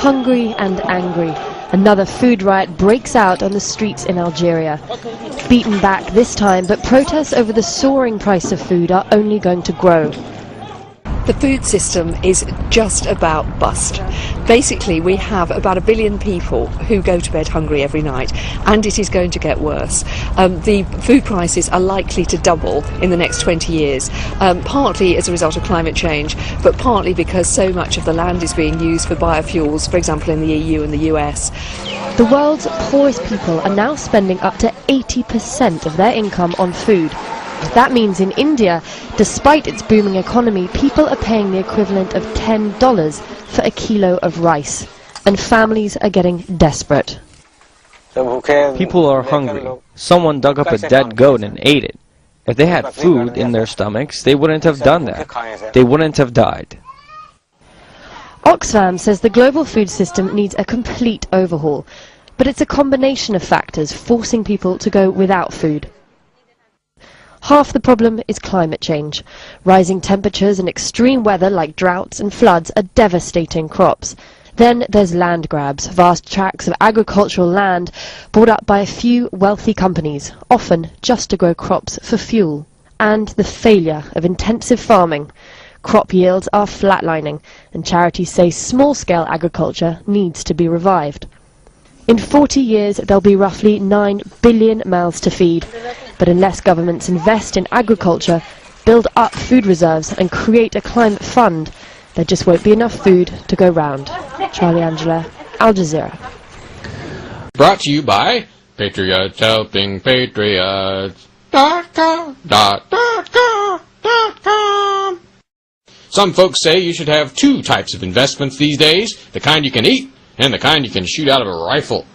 hungry and angry. Another food riot breaks out on the streets in Algeria. Beaten back this time, but protests over the soaring price of food are only going to grow. The food system is just about bust. Basically, we have about 1 billion people who go to bed hungry every night, and it is going to get worse. The food prices are likely to double in the next 20 years, partly as a result of climate change, but partly because so much of the land is being used for biofuels, for example in the EU and the US. The world's poorest people are now spending up to 80% of their income on food. That means in India, despite its booming economy, people are paying the equivalent of $10 for a kilo of rice. And families are getting desperate. People are hungry. Someone dug up a dead goat and ate it. If they had food in their stomachs, they wouldn't have done that. They wouldn't have died. Oxfam says the global food system needs a complete overhaul. But it's a combination of factors forcing people to go without food. Half the problem is climate change. Rising temperatures and extreme weather like droughts and floods are devastating crops. Then there's land grabs, vast tracts of agricultural land bought up by a few wealthy companies, often just to grow crops for fuel. And the failure of intensive farming. Crop yields are flatlining, and charities say small-scale agriculture needs to be revived. In 40 years, there'll be roughly 9 billion mouths to feed. But unless governments invest in agriculture, build up food reserves and create a climate fund, there just won't be enough food to go round. Charlie Angela, Al Jazeera. Brought to you by Patriots Helping Patriots. .com. Some folks say you should have 2 types of investments these days, the kind you can eat and the kind you can shoot out of a rifle.